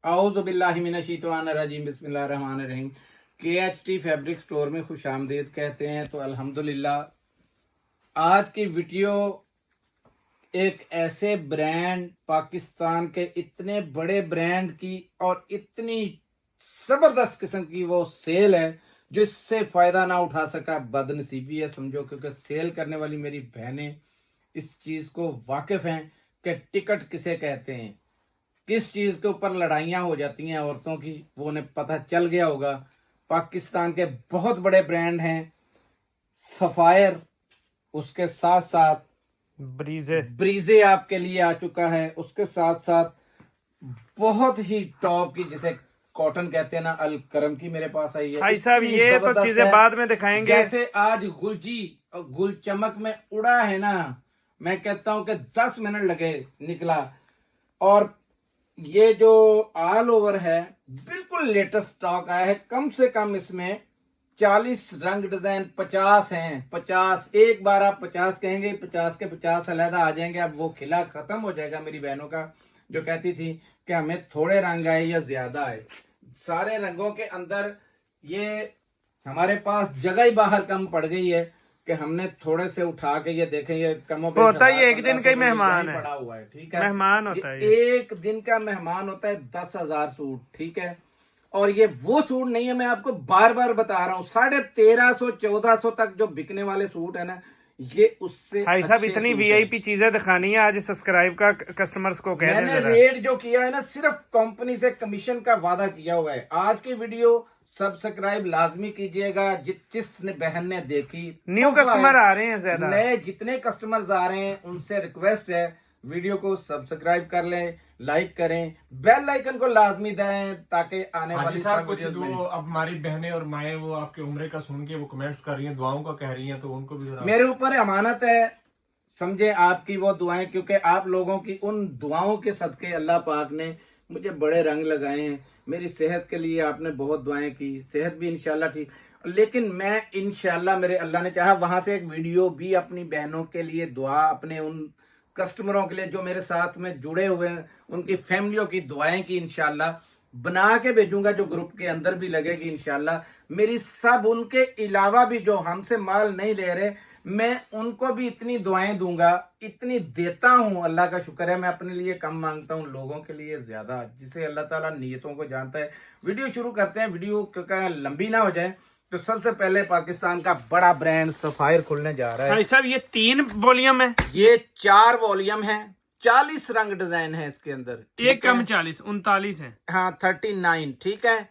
औज़ुबिल्लाहिमिनश्शैतानिर्रजीम बिस्मिल्लाहिर्रहमानिर्रहीम। KHT fabric store में खुश आमदीद कहते हैं। तो अल्हम्दुलिल्लाह आज की वीडियो एक ऐसे ब्रांड, पाकिस्तान के इतने बड़े ब्रांड की और इतनी ज़बरदस्त किस्म की वो सेल है जो इससे फ़ायदा ना उठा सका बदनसीबी है समझो, क्योंकि सेल करने वाली मेरी बहनें इस चीज़ को वाकिफ़ हैं कि टिकट किसे कहते हैं, किस चीज़ के ऊपर लड़ाइयाँ हो जाती हैं औरतों की, वो उन्हें पता चल गया होगा। पाकिस्तान के बहुत बड़े ब्रांड हैं सफ़ायर, उसके साथ साथ ब्रीजे आपके लिए आ चुका है, उसके साथ साथ बहुत ही टॉप की जिसे कॉटन कहते हैं ना, अल करम की मेरे पास आई है। भाई साहब ये तो चीजें बाद में दिखाएंगे। जैसे आज गुल चमक में उड़ा है ना, मैं कहता हूं कि 10 मिनट लगे निकला। और ये जो ऑल ओवर है बिल्कुल लेटेस्ट स्टॉक आया है। कम से कम इसमें 40 रंग डिजाइन 50 हैं। 50 एक बार आप 50 कहेंगे, 50 के 50 अलहदा आ जाएंगे। अब वो खिला खत्म हो जाएगा मेरी बहनों का जो कहती थी कि हमें थोड़े रंग आए या ज्यादा आए। सारे रंगों के अंदर ये हमारे पास जगह ही बाहर कम पड़ गई है कि हमने थोड़े से उठा के ये देखें, ये कमों पे होता है, एक दिन का ही मेहमान है, पड़ा हुआ है। ठीक है, मेहमान होता है, एक दिन का मेहमान होता है 10,000 सूट। ठीक है, और ये वो सूट नहीं है, मैं आपको बार बार बता रहा हूँ 1350-1400 तक जो बिकने वाले सूट है ना, ये उससे भाई साहब इतनी वीआईपी चीजें दिखानी है आज सब्सक्राइब का कस्टमर्स को कहने। मैंने रेट जो किया है ना, सिर्फ कंपनी से कमीशन का वादा किया हुआ है। आज की वीडियो सब्सक्राइब लाजमी कीजिएगा। जिस बहन ने देखी, न्यू कस्टमर आ रहे हैं, ज्यादा नए जितने कस्टमर्स आ रहे हैं उनसे रिक्वेस्ट है वीडियो को सब्सक्राइब कर लें, लाइक करें, बेल आइकन को लाजमी दें ताकि आने वाली कुछ दो अब हमारी बहनें और माएँ वो आपके उम्र का सुन के वो कमेंट्स कर रही हैं, दुआओं का कह रही हैं, तो उनको भी मेरे ऊपर अमानत है, समझे आपकी वो दुआएं, क्योंकि आप लोगों की उन दुआओं के सदके अल्लाह पाक ने मुझे बड़े रंग लगाए हैं। मेरी सेहत के लिए आपने बहुत दुआएं की, सेहत भी इंशाल्लाह ठीक। लेकिन मैं इंशाल्लाह मेरे अल्लाह ने चाहा वहां से एक वीडियो भी अपनी बहनों के लिए दुआ, अपने उन कस्टमरों के लिए जो मेरे साथ में जुड़े हुए हैं, उनकी फैमिलियों की दुआएं की इंशाल्लाह बना के भेजूंगा, जो ग्रुप के अंदर भी लगेगी इंशाल्लाह। मेरी सब उनके अलावा भी जो हमसे माल नहीं ले रहे, मैं उनको भी इतनी दुआएं दूंगा, इतनी देता हूं। अल्लाह का शुक्र है, मैं अपने लिए कम मांगता हूं, लोगों के लिए ज्यादा, जिसे अल्लाह ताला नियतों को जानता है। वीडियो शुरू करते हैं, वीडियो क्योंकि लंबी ना हो जाए। तो सबसे पहले पाकिस्तान का बड़ा ब्रांड सफायर खुलने जा रहा है। भाई साहब ये 3 वॉल्यूम है, ये 4 वॉल्यूम है, 40 रंग डिजाइन है इसके अंदर। एक कम 40 39 है, हाँ 39। ठीक है,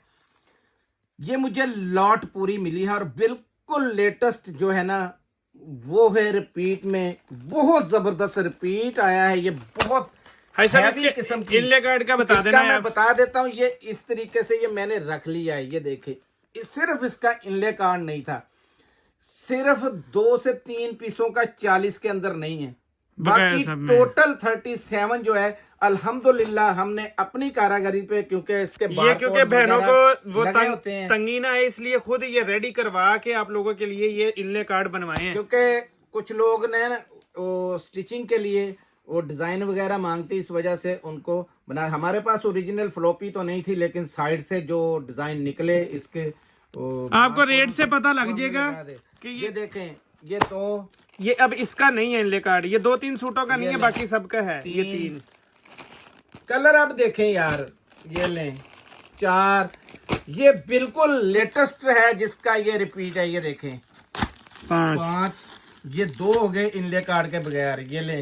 ये मुझे लॉट पूरी मिली है और बिल्कुल लेटेस्ट जो है ना वो है रिपीट में, बहुत जबरदस्त रिपीट आया है। ये बहुत किस्म की इनले कार्ड का बता देना, मैं बता देता हूँ। ये इस तरीके से ये मैंने रख लिया है, ये देखे, सिर्फ इसका इनले कार्ड नहीं था, सिर्फ 2 से 3 पीसों का 40 के अंदर नहीं है, बाकी टोटल 37 जो है अल्हम्दुलिल्लाह हमने अपनी कारागरी पे, क्योंकि इसके ये क्योंकि बहनों को वो होते हैं, तंगी ना है, इसलिए खुद ये रेडी करवा के आप लोगों के लिए ये इनले कार्ड बनवाए हैं। क्योंकि कुछ लोग ने वो स्टिचिंग के लिए वो डिजाइन वगैरह मांगते, इस वजह से उनको बना। हमारे पास ओरिजिनल फ्लॉपी तो नहीं थी, लेकिन साइड से जो डिजाइन निकले इसके आपको रेट से पता लग जाएगा कि ये देखें। ये तो ये अब इसका नहीं है इनले कार्ड, ये 2-3 सूटों का नहीं है, बाकी सबका है। ये 3 कलर आप देखें यार, ये लें 4, ये बिल्कुल लेटेस्ट है जिसका ये रिपीट है। ये देखें 5, ये 2 हो गए इनले कार्ड के बगैर। ये लें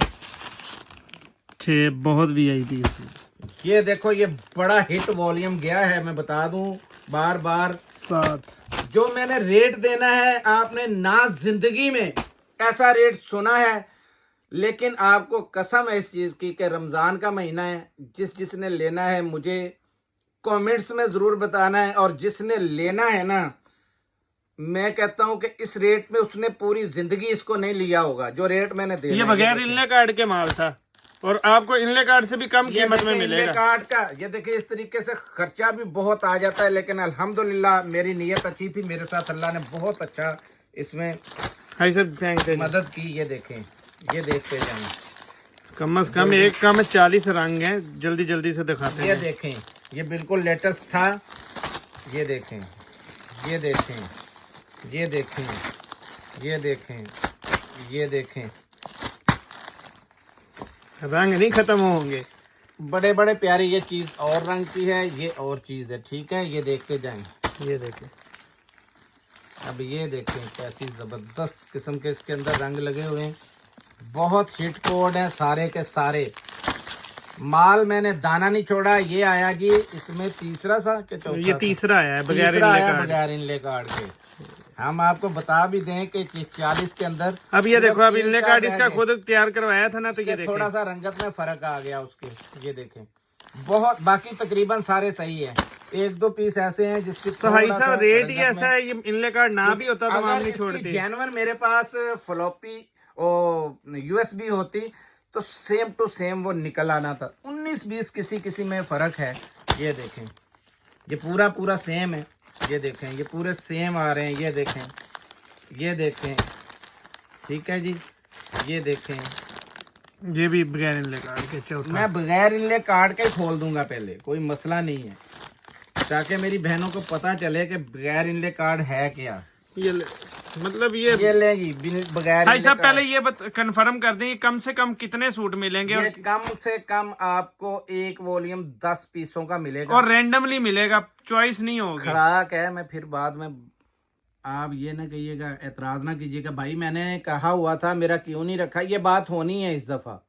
6, बहुत वीआईपी। ये देखो, ये बड़ा हिट वॉल्यूम गया है, मैं बता दूं बार बार। 7, जो मैंने रेट देना है आपने ना जिंदगी में ऐसा रेट सुना है, लेकिन आपको कसम है इस चीज की कि रमजान का महीना है, जिसने लेना है मुझे कमेंट्स में जरूर बताना है, और जिसने लेना है ना, मैं कहता हूं कि इस रेट में उसने पूरी जिंदगी इसको नहीं लिया होगा जो रेट मैंने दिया। ये बगैर इनले कार्ड के माल था और आपको इनले कार्ड से भी कम कीमत में मिलेगा। इनले कार्ड का ये देखिए, इस तरीके से खर्चा भी बहुत आ जाता है, लेकिन अल्हम्दुलिल्लाह मेरी नीयत अच्छी थी, मेरे साथ अल्लाह ने बहुत अच्छा इसमें मदद की। ये देखें, ये देखते जाएं, कम से कम एक कम 40 रंग हैं, जल्दी जल्दी से दिखाते हैं। ये देखें ये बिल्कुल लेटेस्ट था। ये देखें, ये देखें, ये देखें, ये देखें, ये देखें, रंग नहीं खत्म होंगे। बड़े बड़े प्यारे। ये चीज़ और रंग की है, ये और चीज़ है, ठीक है। ये देखते जाएं। ये देखें, अब ये देखें कैसी ज़बरदस्त किस्म के इसके अंदर रंग लगे हुए हैं। बहुत हिट कोड है सारे के सारे। माल मैंने दाना नहीं छोड़ा। ये आया कि इसमें तीसरा था कि चौथा ये था? तीसरा आया है बगैर तीसरा इनले आया कार्ड। बगैर इनले कार्ड के। हम आपको बता भी दें कि 40 के अंदर अब ये देखो, अब सिर्फ इनले तीन कार्ड कार्ड इसका रह गए। खुद तैयार करवाया था ना, तो ये इसके थोड़ा देखें। सा रंगत में फर्क आ गया उसके। ये देखें, बहुत, बाकी तकरीबन सारे सही है। एक दो पीस ऐसे हैं जिसकी तो भाई थोड़ा साहब सा रेट ही रंगत ऐसा में- है, ये इनले कार्ड ना भी होता तो हम अगर नहीं इसकी छोड़ते। जेन्युइन मेरे पास फ्लॉपी और यूएसबी होती तो सेम टू सेम वो निकल आना था। 19-20 किसी किसी में फर्क है। ये देखें, ये पूरा पूरा सेम है। ये देखें, ये पूरे सेम आ रहे हैं। ये देखें, ये देखें, ठीक है जी। ये देखें, ये भी बगैर इनले कार्ड के चौथा। मैं बगैर इनले कार्ड के ही खोल दूंगा पहले, कोई मसला नहीं है, ताकि मेरी बहनों को पता चले कि बगैर इनले कार्ड है क्या। ये मतलब ये ले जी बगैर भाई इनले साहब कार्ड। पहले ये कंफर्म कर दें, कम से कम कितने सूट मिलेंगे ये कम से कम आपको एक वॉल्यूम 10 पीसों का मिलेगा। और रैंडमली मिलेगा, चॉइस नहीं होगी। खड़ाक है। मैं फिर बाद में आप ये ना कहिएगा, एतराज ना कीजिएगा भाई मैंने कहा हुआ था, मेरा क्यों नहीं रखा। ये बात होनी है इस दफा,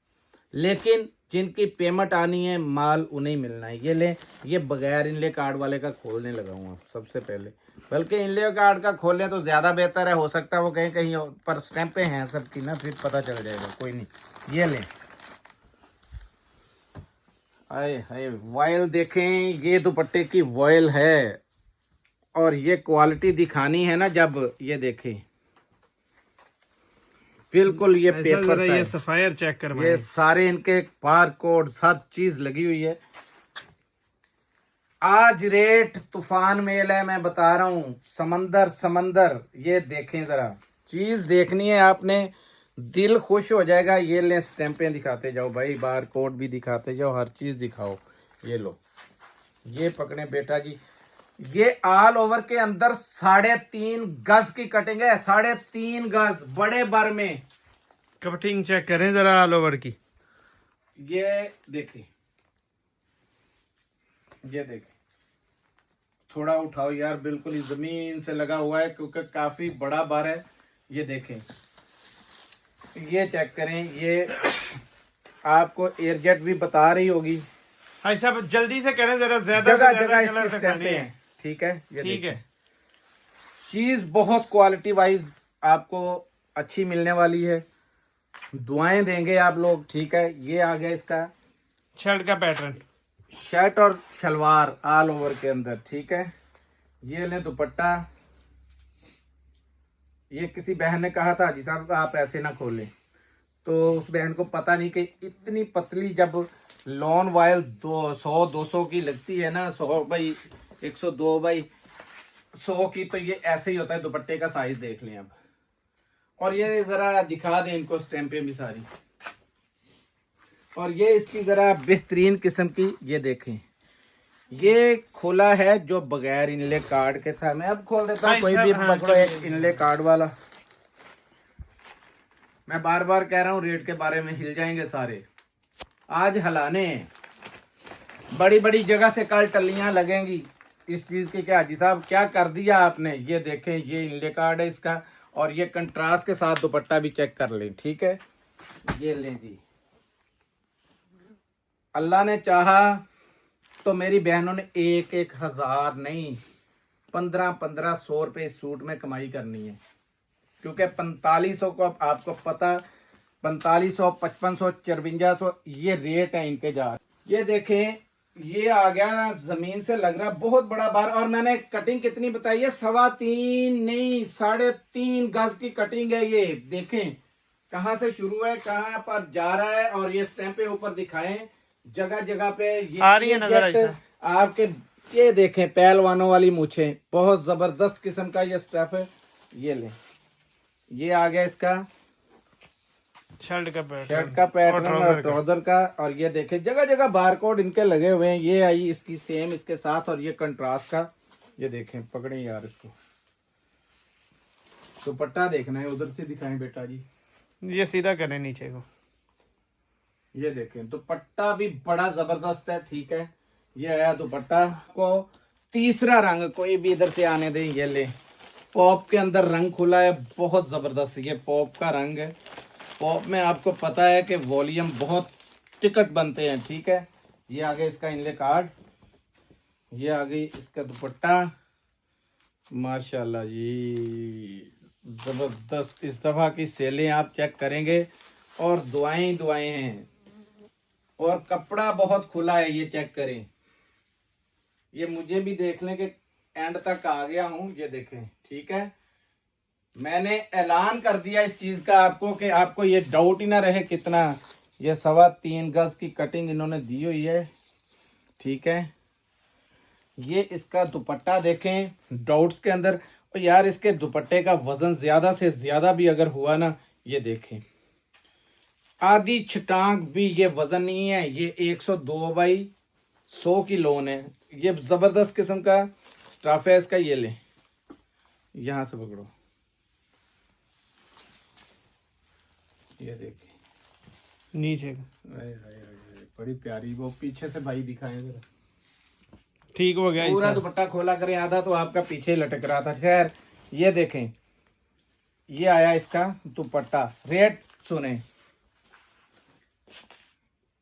लेकिन जिनकी पेमेंट आनी है माल उन्हें मिलना है। ये ले, ये बगैर इनले कार्ड वाले का खोलने लगा हूँ सबसे पहले। बल्कि इनले कार्ड का खोलें तो ज़्यादा बेहतर है। हो सकता है वो कहीं कहीं और पर स्टैंपें हैं सबकी ना, फिर पता चल जाएगा। कोई नहीं। ये लें, आए हाय वॉयल देखें, ये दुपट्टे की वॉयल है। और ये क्वालिटी दिखानी है ना जब, ये देखें बिल्कुल ये ऐसा पेपर जरा ये साइज, सफायर चेक ये करवाएं। सारे इनके बार कोड हर चीज लगी हुई है। आज रेट तूफान मेल है, मैं बता रहा हूँ। समंदर समंदर। ये देखें जरा, चीज देखनी है आपने, दिल खुश हो जाएगा। ये ले, स्टैंपें दिखाते जाओ भाई, बार कोड भी दिखाते जाओ, हर चीज दिखाओ। ये लो, ये पकड़े बेटा जी। ये ऑल ओवर के अंदर 3.5 गज की कटिंग है। 3.5 गज बड़े बर में। कटिंग चेक करें जरा ऑल ओवर की। ये देखिए, ये देखिए, थोड़ा उठाओ यार, बिल्कुल ही जमीन से लगा हुआ है क्योंकि काफी बड़ा बार है। ये देखें, ये चेक करें। ये आपको एयरजेट भी बता रही होगी। भाई साहब जल्दी से करें जरा, ज्यादा जगह से जगह ज्यादा इसकी कलर स्टैंपें दिखाने हैं। हैं, ठीक है। ये ठीक देखें, है, चीज बहुत क्वालिटी वाइज आपको अच्छी मिलने वाली है। दुआएं देंगे आप लोग, ठीक है। ये आ गया इसका शर्ट का पैटर्न। शर्ट और शलवार ऑल ओवर के अंदर, ठीक है। ये ले दुपट्टा। ये किसी बहन ने कहा था हाजी साहब आप ऐसे ना खोलें, तो उस बहन को पता नहीं कि इतनी पतली जब लॉन वायल 100-200 की लगती है ना, 100 बाई 102 बाई 100 की, तो ये ऐसे ही होता है। दुपट्टे का साइज देख लें अब। और ये जरा दिखा दें इनको स्टैंपें भी सारी। और ये इसकी जरा बेहतरीन किस्म की, ये देखें, ये खोला है जो बगैर इनले कार्ड के था। मैं अब खोल देता हूँ, कोई भी पकड़ो एक इनले कार्ड वाला। मैं बार बार कह रहा हूँ रेट के बारे में, हिल जाएंगे सारे। आज हलाने बड़ी बड़ी जगह से कल टल्लियां लगेंगी इस चीज की। क्या हाजी साहब क्या कर दिया आपने। ये देखें, ये इनले कार्ड है इसका, और ये कंट्रास्ट के साथ दुपट्टा भी चेक कर लें, ठीक है। ये लें जी, अल्लाह ने चाहा तो मेरी बहनों ने 1,000 नहीं 1500 रुपये इस सूट में कमाई करनी है। क्योंकि 4500 को आपको पता, 4500, 5500, 5400 ये रेट है इनके जा। ये देखें, ये आ गया जमीन से लग रहा बहुत बड़ा बार। और मैंने कटिंग कितनी बताई है, 3.25 नहीं 3.5 गज की कटिंग है। ये देखें कहाँ से शुरू है, कहाँ पर जा रहा है। और ये स्टैंपे ऊपर दिखाएं जगह जगह पे। ये आ रही है नजर आपके। ये देखें पहलवानों वाली मूछें, बहुत जबरदस्त किस्म का ये स्टफ है। ये ले, ये आ गया इसका शर्ट का पैटर्न, शर्ट का पैटर्न और ट्राउजर का। और ये देखें जगह जगह बारकोड इनके लगे हुए हैं। ये आई इसकी सेम इसके साथ, और ये कंट्रास्ट का। ये देखें, पकड़े यार इसको, दुपट्टा देखना है, उधर से दिखाएं बेटा जी। ये सीधा करें नीचे को। ये देखें दुपट्टा भी बड़ा जबरदस्त है, ठीक है। ये आया दुपट्टा को। तीसरा रंग कोई भी इधर से आने दें, ये ले। पॉप के अंदर रंग खुला है, बहुत जबरदस्त। ये पॉप का रंग है। पॉप में आपको पता है कि वॉल्यूम बहुत टिकट बनते हैं, ठीक है। ये आगे इसका इनले कार्ड, ये आ गई इसका दुपट्टा। माशाल्लाह जी, जबरदस्त। इस दफा की सेलें आप चेक करेंगे, और दुआएं दुआएं हैं, और कपड़ा बहुत खुला है, ये चेक करें। ये मुझे भी देख लें कि एंड तक आ गया हूं, ये देखें, ठीक है। मैंने ऐलान कर दिया इस चीज का आपको, कि आपको ये डाउट ही ना रहे कितना। ये 3.25 गज की कटिंग इन्होंने दी हुई है, ठीक है। ये इसका दुपट्टा देखें, डाउट्स के अंदर। और यार इसके दुपट्टे का वजन ज्यादा से ज्यादा भी अगर हुआ ना, ये देखें, आधी छटांग भी ये वजन नहीं है। ये 102/100 की लोन है। ये जबरदस्त किस्म का स्टफ है इसका। ये ले, यहां से पकड़ो, ये देखिए नीचे को। बड़ी प्यारी। वो पीछे से भाई दिखाएं जरा। ठीक हो गया। पूरा दुपट्टा खोला करें, आधा तो आपका पीछे लटक रहा था। खैर ये देखें, ये आया इसका दुपट्टा। रेट सुने,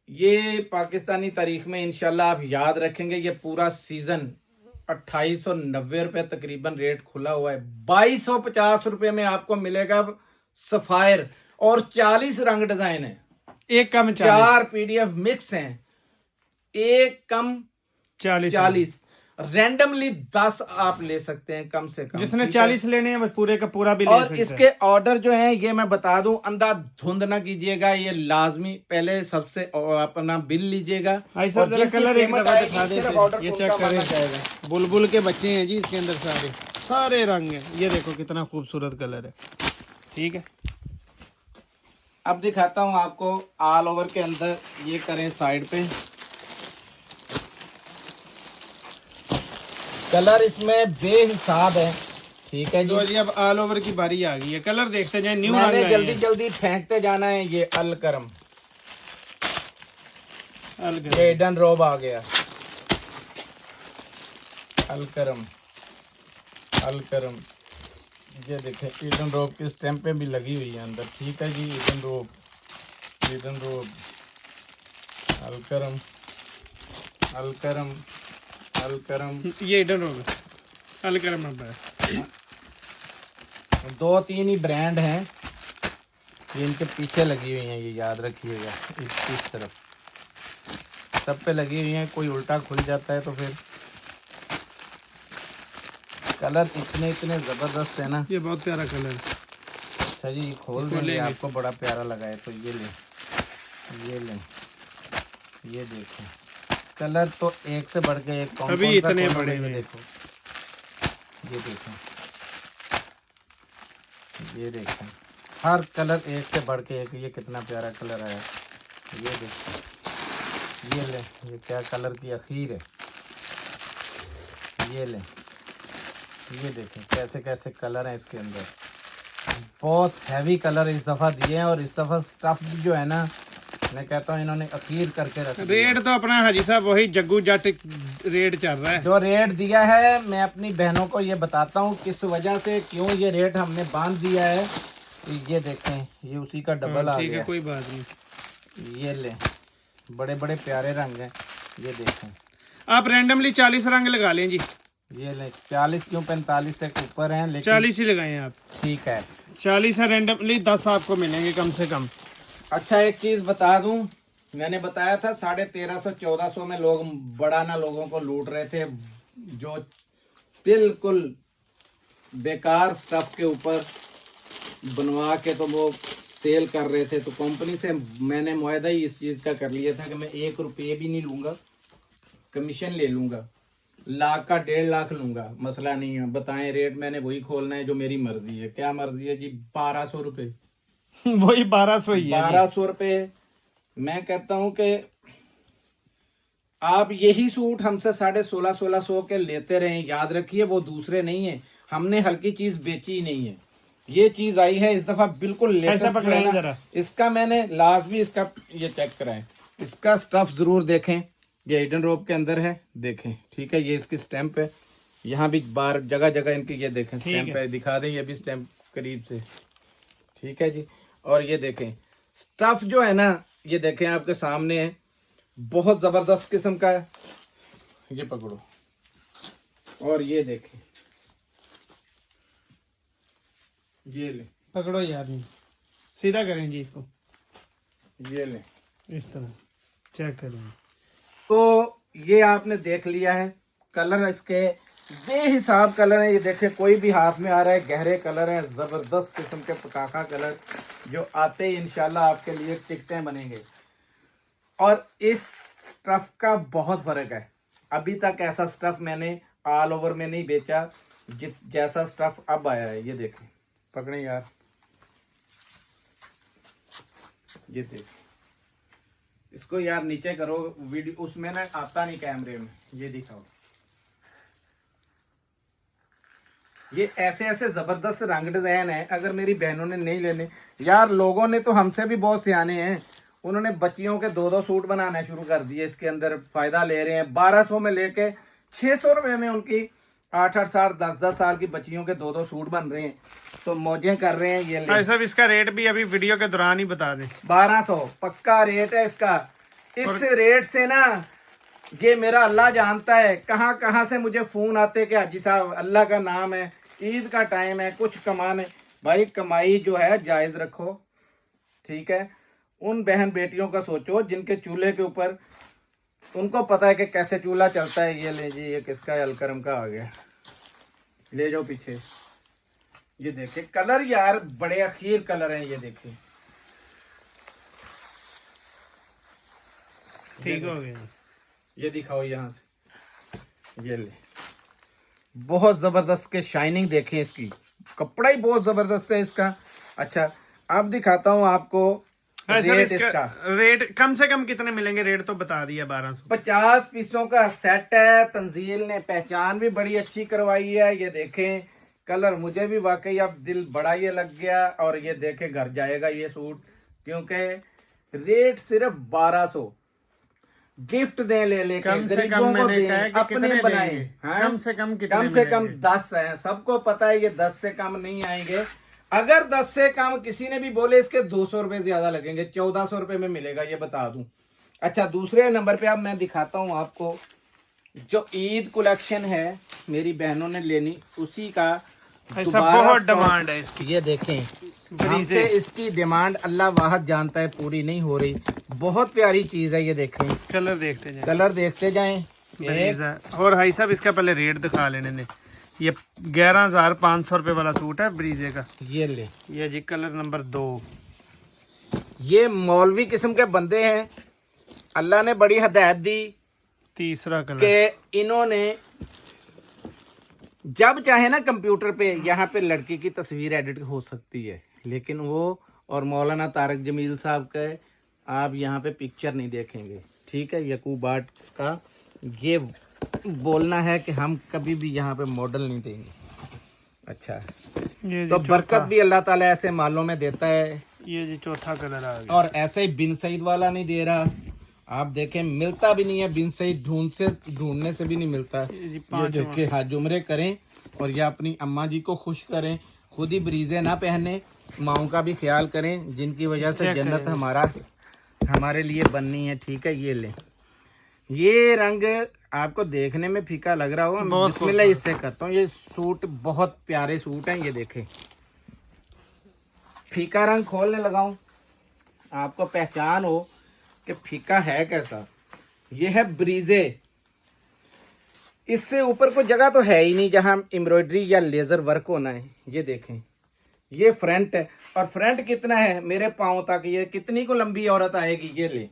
ये पाकिस्तानी तारीख में इंशाल्लाह आप याद रखेंगे। ये पूरा सीजन 2890 रुपए तकरीबन रेट खुला हुआ है। 2250 रुपए में आपको मिलेगा सफायर, और 40 रंग डिजाइन है। एक कम 4 PDF मिक्स हैं, एक कम 40। रैंडमली 10 आप ले सकते हैं कम से कम। जिसने 40 लेने हैं वो पूरे का पूरा भी ले और सकते हैं। इसके ऑर्डर जो हैं, ये मैं बता दूं, अंधाधुंध ना कीजिएगा। ये लाजमी पहले सबसे अपना बिल लीजिएगा। भाई साहब जरा कलर एक दफा दिखा दें, ये चेक करें। बुलबुल के बच्चे हैं जी इसके अंदर, सारे रंग हैं। ये देखो कितना खूबसूरत कलर है, ठीक है। अब दिखाता हूं आपको ऑल ओवर के अंदर। ये करें साइड पे, कलर इसमें बेहिसाब है, ठीक है तो जी। अब ऑल ओवर की बारी आ गई है। कलर देखते जाए, न्यू मैंने रंग जल्दी जल्दी फेंकते जाना है। ये अलकरम, ये ईडन रोब आ गया। अलकरम, अलकरम, ये देखें ईडन रोब की स्टैंपें भी लगी हुई है अंदर, ठीक है जी। ईडन रोब, ईडन रोब, अलकरम, अलकरम, अलकरम। ये इधर होगा, अलकरम नंबर। 2-3 ही ब्रांड हैं, ये इनके पीछे लगी हुई हैं, ये याद रखिएगा। इस तरफ सब पे लगी हुई हैं। कोई उल्टा खुल जाता है तो फिर कलर इतने इतने जबरदस्त है ना। ये बहुत प्यारा कलर है। अच्छा जी, खोल देंगे, आपको बड़ा प्यारा लगा है तो ये ले, ये ले, ये देखो कलर तो एक से बढ़ के एक। अभी इतने बड़े हुए, देखो, ये देखो, ये देखो, हर कलर एक से बढ़ के एक। ये कितना प्यारा कलर है, ये देखो, ये ले, ये क्या कलर की अखीर है। ये ले, ये देखें कैसे कैसे कलर हैं इसके अंदर। बहुत हैवी कलर इस दफ़ा दिए हैं, और इस दफ़ा स्टफ भी जो है ना, मैं कहता हूँ इन्होंने अखीर करके रखा। रेट तो अपना हाजी साहब वही जग्गू जट रेट चल रहा है। जो रेट दिया है, मैं अपनी बहनों को ये बताता हूँ किस वजह से, क्यों ये रेट हमने बांध दिया है। ये देखें, ये उसी का डबल आ ठीक गया। है, कोई बात नहीं। ये ले, बड़े बड़े प्यारे रंग हैं, ये देखें। आप रैंडमली 40 रंग लगा लें जी। ये ले, 40 क्यों, 45 से ऊपर हैं, लेकिन 40 ही लगाएं आप। ठीक है, 40 है रैंडमली, 10 आपको मिलेंगे कम से कम। अच्छा एक चीज बता दूं, मैंने बताया था 1350-1400 में लोग बड़ा ना लोगों को लूट रहे थे, जो बिल्कुल बेकार स्टफ के ऊपर बनवा के तो वो सेल कर रहे थे। तो कंपनी से मैंने मुआहदा ही इस चीज का कर लिया था कि मैं 1 रुपये भी नहीं लूंगा, कमीशन ले लूंगा, लाख का 1.5 लाख लूंगा, मसला नहीं है। बताएं रेट, मैंने वही खोलना है जो मेरी मर्जी है। क्या मर्जी है जी? 1200 रुपये वही 1200 ही है। 1200 रुपये। मैं कहता हूं कि आप यही सूट हमसे 1650 के लेते रहे, याद रखिए वो दूसरे नहीं है, हमने हल्की चीज बेची ही नहीं है। ये चीज आई है इस दफा बिल्कुल लेटेस्ट जो है पकड़ाएं ना, जरा। इसका मैंने लाजमी इसका ये चेक कराएं, इसका स्टफ जरूर देखें, ये हिडन रोप के अंदर है, देखें ठीक है। ये इसकी स्टैंप है, यहाँ भी बार जगह जगह इनकी ये देखें स्टैंप है, दिखा दें ये भी स्टैंप करीब से, ठीक है जी। और ये देखें स्टफ जो है ना, ये देखें आपके सामने है, बहुत जबरदस्त किस्म का है। ये पकड़ो और ये देखें, ये ले, पकड़ो यार, सीधा करें जी इसको, ये ले, इस तरह चेक करें। तो ये आपने देख लिया है। कलर इसके बेहिसाब कलर है, ये देखें कोई भी हाथ में आ रहा है, गहरे कलर है, जबरदस्त किस्म के पकाखा कलर, जो आते ही इंशाल्लाह आपके लिए टिकटें बनेंगे। और इस स्टफ का बहुत फर्क है, अभी तक ऐसा स्टफ मैंने ऑल ओवर में नहीं बेचा जैसा स्टफ अब आया है। ये देखें, पकड़े यार, ये देखें, इसको यार नीचे करो, वीडियो उसमें ना आता नहीं कैमरे में, ये दिखाओ। ये ऐसे ऐसे जबरदस्त रंग डिजाइन है, अगर मेरी बहनों ने नहीं लेने, यार लोगों ने तो हमसे भी बहुत सियाने हैं, उन्होंने बच्चियों के 2-2 सूट बनाने शुरू कर दिए, इसके अंदर फायदा ले रहे हैं। 1200 में लेके 600 रुपये में उनकी 8-8 साल 10-10 साल की बच्चियों के 2-2 सूट बन रहे हैं, तो मौजें कर रहे हैं। ये ले सब इसका रेट भी अभी वीडियो के दौरान ही बता दें। 1200 पक्का रेट है इसका। इस रेट से ना, ये मेरा अल्लाह जानता है कहाँ कहाँ से मुझे फोन आते कि हाजी साहब अल्लाह का नाम है, ईद का टाइम है, कुछ कमाने, भाई कमाई जो है जायज रखो, ठीक है। उन बहन बेटियों का सोचो जिनके चूल्हे के ऊपर, उनको पता है कि कैसे चूल्हा चलता है। ये ले जी, ये किसका है, अलकरम का आ गया, ले जाओ पीछे। ये देखिए कलर यार बड़े अखीर कलर हैं, ये देखिए ठीक हो गया। ये दिखाओ यहाँ से, ये ले, बहुत जबरदस्त के शाइनिंग देखें इसकी, कपड़ा ही बहुत जबरदस्त है इसका। अच्छा अब दिखाता हूँ आपको रेट इसका। रेट कम से कम कितने मिलेंगे, रेट तो बता दिया 1200। 50 पीसों का सेट है, तंजील ने पहचान भी बड़ी अच्छी करवाई है। ये देखें कलर, मुझे भी वाकई अब दिल बड़ा ये लग गया, और ये देखे घर जाएगा ये सूट, क्योंकि रेट सिर्फ 1200। गिफ्ट दें ले लेके, गरीबों को दें, अपने बनाए, कम से कम 10 है, सबको पता है ये 10 से कम नहीं आएंगे। अगर 10 से कम किसी ने भी बोले इसके 200 रुपए ज्यादा लगेंगे, 1400 रुपए में मिलेगा, ये बता दूं। अच्छा दूसरे नंबर पे अब मैं दिखाता हूं आपको जो ईद कलेक्शन है, मेरी बहनों ने लेनी, उसी का बहुत डिमांड है इसकी। ये देखें, हमसे इसकी डिमांड अल्लाह वाहद जानता है पूरी नहीं हो रही, बहुत प्यारी चीज है। ये देखें कलर देखते जाएं, कलर देखते जाएं। और भाई साहब इसका पहले रेट दिखा लेने ने। ये 11,500 रुपए वाला सूट है ब्रीजे का, ये ले, ये जी कलर नंबर 2। ये मौलवी किस्म के बंदे हैं, अल्लाह ने बड़ी हदायत दी, तीसरा कलर कि इन्होंने जब चाहे ना कंप्यूटर पे, यहाँ पे लड़की की तस्वीर एडिट हो सकती है, लेकिन वो और मौलाना तारक जमील साहब के आप यहाँ पे पिक्चर नहीं देखेंगे, ठीक है। यकूब आर्ट्स का ये बोलना है कि हम कभी भी यहाँ पे मॉडल नहीं देंगे। अच्छा तो बरकत भी अल्लाह ताला ऐसे मालों में देता है। ये जी चौथा कलर आ गया, और ऐसे ही बिन सईद वाला नहीं दे रहा, आप देखें मिलता भी नहीं है बिन सईद, ढूंढने से भी नहीं मिलता। ये देखिए हाथ जुमरे करें और ये अपनी अम्मा जी को खुश करें, खुद ही ब्रीजे ना पहने, माओ का भी ख्याल करें जिनकी वजह से जन्नत हमारे लिए बननी है, ठीक है। ये ले, ये रंग आपको देखने में फीका लग रहा होगा, बिस्मिल्लाह इससे करता हूँ। ये सूट बहुत प्यारे सूट हैं, ये देखें, फीका रंग खोलने लगाऊं आपको पहचान हो कि फीका है कैसा। ये है ब्रीजे, इससे ऊपर कोई जगह तो है ही नहीं जहां एम्ब्रॉयडरी या लेजर वर्क होना है। ये देखें, ये फ्रंट है, और फ्रंट कितना है मेरे पाँव तक, ये कितनी को लंबी औरत आएगी। ये ले,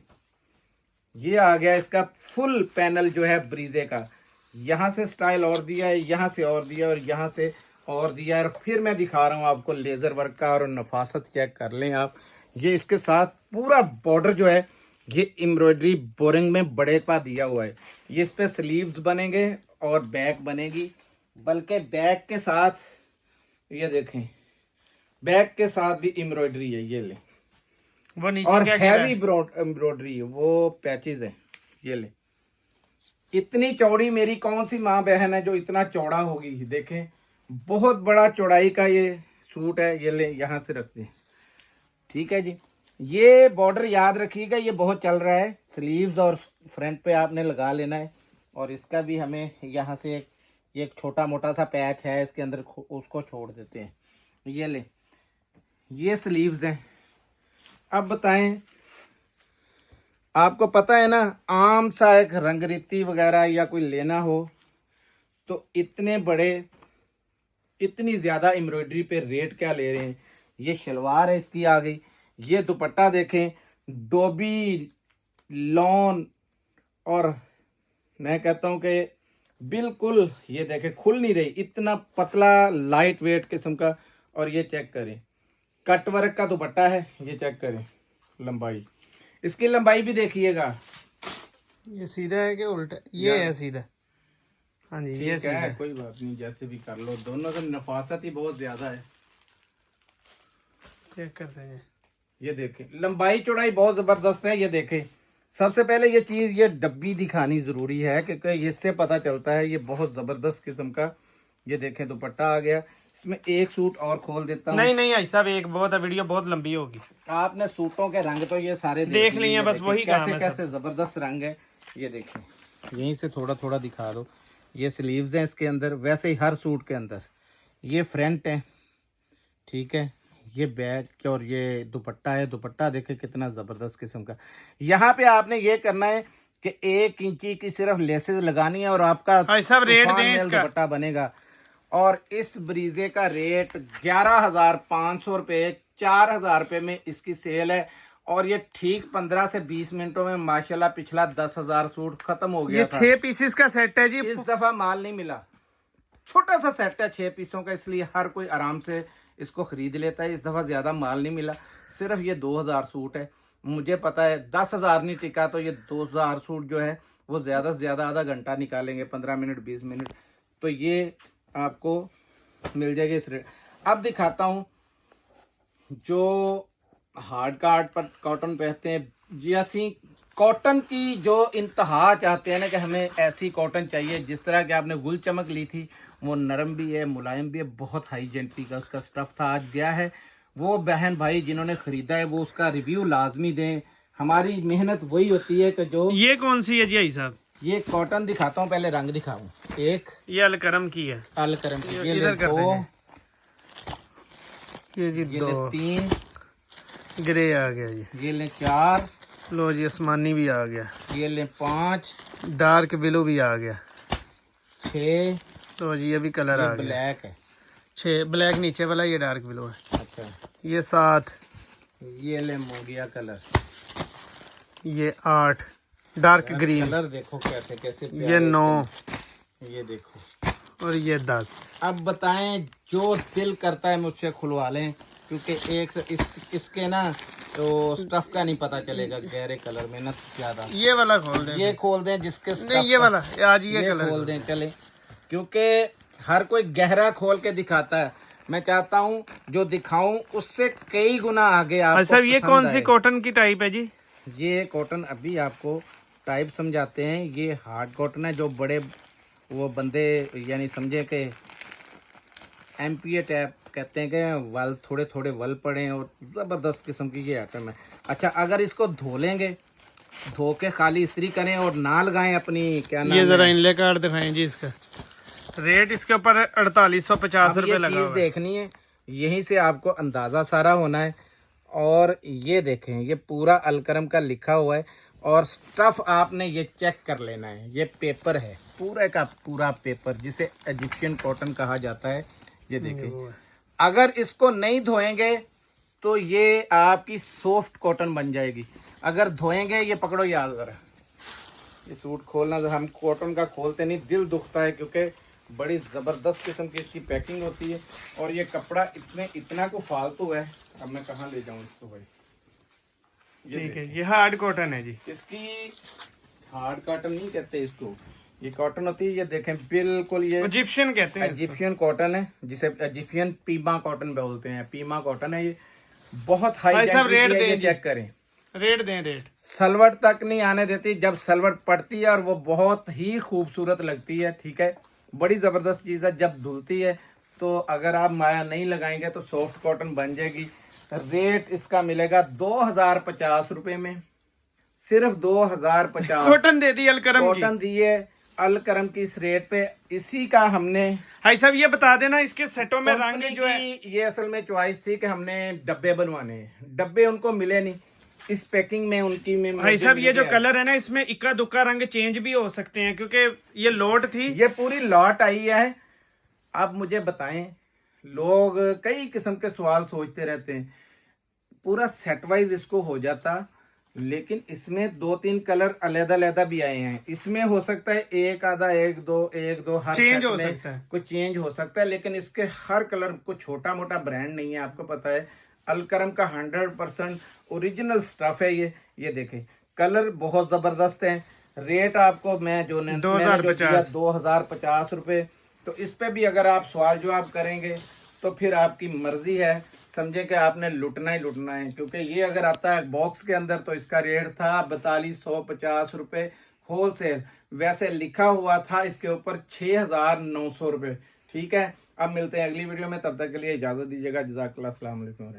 ये आ गया इसका फुल पैनल जो है ब्रीजे का, यहाँ से स्टाइल और दिया है, यहाँ से और दिया, और यहाँ से और दिया है। फिर मैं दिखा रहा हूँ आपको लेजर वर्क का, और नफासत चेक कर लें आप। ये इसके साथ पूरा बॉर्डर जो है ये एम्ब्रॉयडरी बोरिंग में बड़े पा दिया हुआ है। ये इस पे स्लीव्स बनेंगे और बैक बनेगी, बल्कि बैक के साथ ये देखें, बैक के साथ भी एम्ब्रॉयडरी है। ये ले, वो नीचे और क्या हैवी एम्ब्रॉयडरी है, वो पैचेज है। ये ले, इतनी चौड़ी मेरी कौन सी माँ बहन है जो इतना चौड़ा होगी। देखें, बहुत बड़ा चौड़ाई का ये सूट है। ये ले, यहाँ से रखते हैं, ठीक है जी। ये बॉर्डर याद रखिएगा, ये बहुत चल रहा है। स्लीव्स और फ्रंट पे आपने लगा लेना है। और इसका भी हमें यहाँ से एक छोटा मोटा सा पैच है इसके अंदर, उसको छोड़ देते हैं। ये ले, ये स्लीव्स हैं। अब बताएं, आपको पता है ना, आम सा एक रंगरीती वगैरह या कोई लेना हो तो इतने बड़े, इतनी ज़्यादा एम्ब्रॉयडरी पे रेट क्या ले रहे हैं। ये शलवार है इसकी आ गई। ये दुपट्टा देखें, डोबी लॉन, और मैं कहता हूँ कि बिल्कुल ये देखें खुल नहीं रही, इतना पतला लाइट वेट किस्म का। और ये चेक करें, कट वर्क का दुपट्टा है। ये चेक करें लंबाई, इसकी लंबाई भी देखिएगा। ये सीधा है कि उल्टा? ये है सीधा। हाँ जी, ये ठीक सीधा है, है। कोई बात नहीं, जैसे भी कर लो। दोनों का नफासत ही बहुत ज्यादा है। चेक करते हैं। ये देखें, लंबाई चौड़ाई बहुत जबरदस्त है। ये देखें, सबसे पहले ये चीज, ये डब्बी दिखानी जरूरी है क्योंकि इससे पता चलता है ये बहुत जबरदस्त किस्म का। ये देखें, दुपट्टा आ गया। इसमें एक सूट और खोल देता हूँ। नहीं भाई साहब, एक बहुत है, वीडियो बहुत लंबी होगी। आपने सूटों के रंग तो ये सारे देख लिए हैं, बस वही काम है। कैसे जबरदस्त रंग है। ये देखें, यहीं से थोड़ा थोड़ा दिखा दो। ये स्लीव्स हैं इसके अंदर, वैसे ही हर सूट के अंदर। ये फ्रंट है, ठीक है। ये बैक और ये दुपट्टा है। दुपट्टा देखे कितना जबरदस्त किस्म का। यहाँ पे आपने ये करना है कि 1 इंची की सिर्फ लेसेस लगानी है और आपका सब रेट तूफान दें मेल इसका। दुपट्टा बनेगा। और इस ब्रीजे का रेट 11,500 रुपये, 4,000 रुपये में इसकी सेल है। और ये ठीक 15 से 20 मिनटों में माशाल्लाह पिछला 10,000 सूट खत्म हो गया ये था। 6 पीसेस का सेट है जी। इस दफा माल नहीं मिला, छोटा सा सेट है 6 पीसों का, इसलिए हर कोई आराम से इसको खरीद लेता है। इस दफा ज्यादा माल नहीं मिला, सिर्फ ये 2,000 सूट है। मुझे पता है 10,000 नहीं टिका तो ये 2,000 सूट जो है वो ज्यादा से ज्यादा आधा घंटा निकालेंगे, 15 मिनट 20 मिनट, तो ये आपको मिल जाएगी इस रेट। अब दिखाता हूँ जो हार्ड कार्ड पर कॉटन पहनते हैं जी। असी कॉटन की जो इंतहा चाहते हैं ना कि हमें ऐसी कॉटन चाहिए जिस तरह की आपने गुल चमक ली थी, वो नरम भी है, मुलायम भी है, बहुत हाई जेंटी का उसका स्टफ था। आज गया है, वो बहन भाई जिन्होंने खरीदा है वो उसका रिव्यू लाजमी दें। हमारी मेहनत वही होती है कि जो। ये कौन सी है जी भाई साहब? ये कॉटन दिखाता हूँ, पहले रंग दिखाऊं। एक ये अलकरम की है। अलकरम की, ये इधर ले कर 2, ये जी ये 2, ले 3, ग्रे आ गया जी। ये ले 4, लो जी आसमानी भी आ गया, ये ले 5, डार्क ब्लू भी आ गया, 6, तो जी ये भी कलर आ ये गया। ब्लैक है। 6 ब्लैक नीचे वाला, ये डार्क ब्लू है। अच्छा, ये 7, ये ले मोगिया कलर, ये 8 डार्क ग्रीन, कलर देखो कैसे कैसे प्यारे ये 9, ये देखो, और ये 10। अब बताएं, जो दिल करता है मुझसे खुलवा लें, क्योंकि एक इसके ना तो स्टफ का नहीं पता चलेगा गहरे कलर में ना ज्यादा। ये वाला खोल दें, ये खोल दें जिसके नहीं ये वाला, आज ये कलर खोल दें चले, क्योंकि हर कोई गहरा खोल के दिखाता है। मैं चाहता हूँ जो दिखाऊं उससे कई गुना आगे आपको अच्छा, ये पसंद कौन सी आए। कॉटन की टाइप है जी? ये कॉटन अभी आपको टाइप समझाते हैं। ये हार्ड कॉटन है, जो बड़े वो बंदे यानी समझे कि एमपीए टाइप कहते हैं कि वल थोड़े थोड़े वल पड़े और ज़बरदस्त किस्म की ये आइटम है। अच्छा, अगर इसको धो लेंगे, धो के खाली इस्त्री करें और ना लगाएं अपनी क्या नाम ये जरा है, इनले कार्ड दिखाएं जी। इसका रेट इसके ऊपर 4850 रुपये लगा चीज़ हुआ है। देखनी है, यहीं से आपको अंदाज़ा सारा होना है। और ये देखें, ये पूरा अलकरम का लिखा हुआ है और स्टफ आपने ये चेक कर लेना है। ये पेपर है, पूरा का पूरा पेपर, जिसे इजिप्शियन कॉटन कहा जाता है। ये देखें, अगर इसको नहीं धोएंगे तो ये आपकी सॉफ्ट कॉटन बन जाएगी। अगर धोएंगे, ये पकड़ो याद जरा, ये सूट खोलना, हम कॉटन का खोलते नहीं, दिल दुखता है क्योंकि बड़ी ज़बरदस्त किस्म की इसकी पैकिंग होती है। और ये कपड़ा इतना को फालतू है, अब मैं कहाँ ले जाऊँ इसको भाई। ठीक है, ये हार्ड कॉटन है जी। इसकी हार्ड कॉटन नहीं कहते इसको, ये कॉटन होती है। ये देखें बिल्कुल ये इजिप्शियन कहते हैं, इजिप्शियन कॉटन है, जिसे इजिप्शियन पीमा कॉटन बोलते हैं। पीमा कॉटन है ये, बहुत हाई सब रेट है। ये दें, चेक करें, रेट दें रेट। सलवट तक नहीं आने देती, जब सलवट पड़ती है और वो बहुत ही खूबसूरत लगती है। ठीक है, बड़ी जबरदस्त चीज है। जब धुलती है तो अगर आप माया नहीं लगाएंगे तो सॉफ्ट कॉटन बन जाएगी। रेट इसका मिलेगा 2050 रुपए में, सिर्फ 2050। कॉटन दे दी अलकरम की, कॉटन दिए अलकरम की इस रेट पे। इसी का हमने भाई साहब ये बता देना इसके सेटों में रंग कंपनी जो है, की ये असल में चॉइस थी कि हमने डब्बे बनवाने हैं, डब्बे उनको मिले नहीं इस पैकिंग में उनकी में। भाई साहब ये जो कलर है ना, इसमें इक्का दुक्का रंग चेंज भी हो सकते हैं, क्योंकि ये लॉट थी, ये पूरी लॉट आई है। आप मुझे बताएं, लोग कई किस्म के सवाल सोचते रहते हैं, पूरा सेट वाइज इसको हो जाता, लेकिन इसमें 2-3 कलर अलग-अलग भी आए हैं। इसमें हो सकता है एक आधा, एक दो हर चेंज सेट हो में सकता है, कुछ चेंज हो सकता है, लेकिन इसके हर कलर को छोटा मोटा ब्रांड नहीं है। आपको पता है अलकरम का 100% ओरिजिनल स्टफ है ये देखें, कलर बहुत जबरदस्त है। रेट आपको मैं जो 2050 रुपए। तो इस पे भी अगर आप सवाल जवाब करेंगे तो फिर आपकी मर्जी है, समझे कि आपने लुटना ही लुटना है। क्योंकि ये अगर आता है बॉक्स के अंदर तो इसका रेट था 4250 रुपए होलसेल, वैसे लिखा हुआ था इसके ऊपर 6900 रुपए। ठीक है, अब मिलते हैं अगली वीडियो में, तब तक के लिए इजाजत दीजिएगा। जज़ाकल्लाह, अस्सलाम वालेकुम।